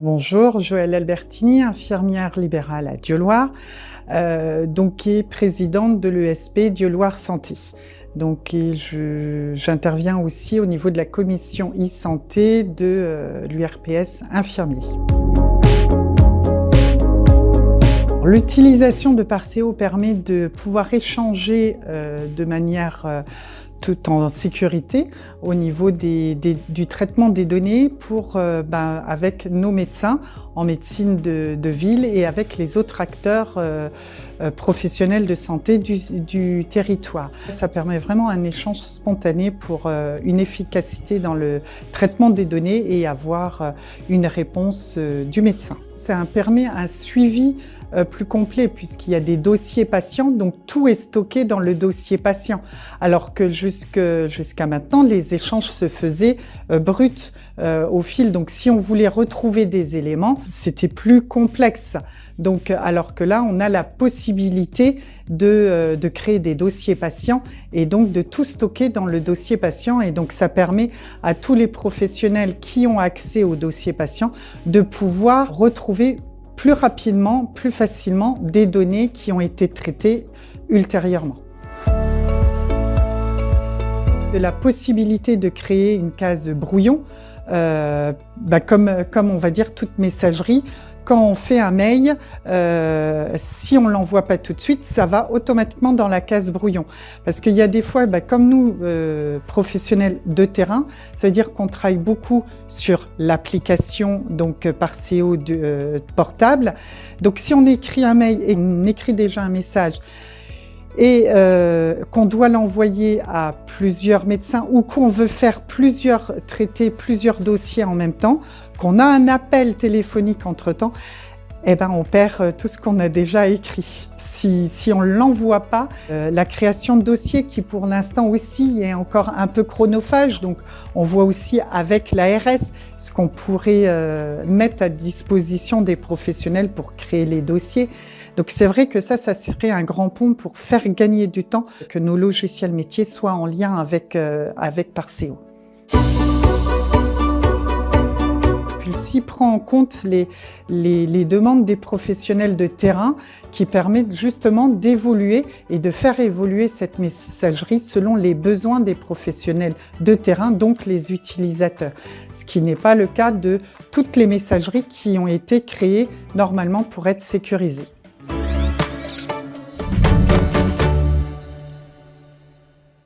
Bonjour, Joëlle Albertini, infirmière libérale à Dieuloir, qui est présidente de l'ESP Dieuloir Santé. J'interviens aussi au niveau de la commission e-santé de l'URPS infirmier. L'utilisation de Parceo permet de pouvoir échanger de manière tout en sécurité au niveau du traitement des données avec nos médecins en médecine de ville et avec les autres acteurs professionnels de santé du territoire. Ça permet vraiment un échange spontané pour une efficacité dans le traitement des données et avoir une réponse du médecin. Ça permet un suivi plus complet puisqu'il y a des dossiers patients, donc tout est stocké dans le dossier patient. Alors que jusqu'à maintenant, les échanges se faisaient bruts au fil. Donc si on voulait retrouver des éléments, c'était plus complexe. Alors que là, on a la possibilité de créer des dossiers patients et donc de tout stocker dans le dossier patient. Et donc ça permet à tous les professionnels qui ont accès au dossier patient de pouvoir retrouver plus rapidement, plus facilement des données qui ont été traitées ultérieurement. De la possibilité de créer une case brouillon, comme on va dire toute messagerie, quand on fait un mail, si on ne l'envoie pas tout de suite, ça va automatiquement dans la case brouillon. Parce qu'il y a des fois, comme nous, professionnels de terrain, ça veut dire qu'on travaille beaucoup sur l'application Parceo portable. Donc si on écrit un mail et on écrit déjà un message, et qu'on doit l'envoyer à plusieurs médecins ou qu'on veut faire traiter plusieurs dossiers en même temps, qu'on a un appel téléphonique entre-temps, on perd tout ce qu'on a déjà écrit. Si on ne l'envoie pas, la création de dossiers qui pour l'instant aussi est encore un peu chronophage, donc on voit aussi avec l'ARS ce qu'on pourrait mettre à disposition des professionnels pour créer les dossiers. Donc c'est vrai que ça serait un grand pont pour faire gagner du temps, que nos logiciels métiers soient en lien avec Parceo. Pulsi prend en compte les demandes des professionnels de terrain qui permettent justement d'évoluer et de faire évoluer cette messagerie selon les besoins des professionnels de terrain, donc les utilisateurs. Ce qui n'est pas le cas de toutes les messageries qui ont été créées normalement pour être sécurisées.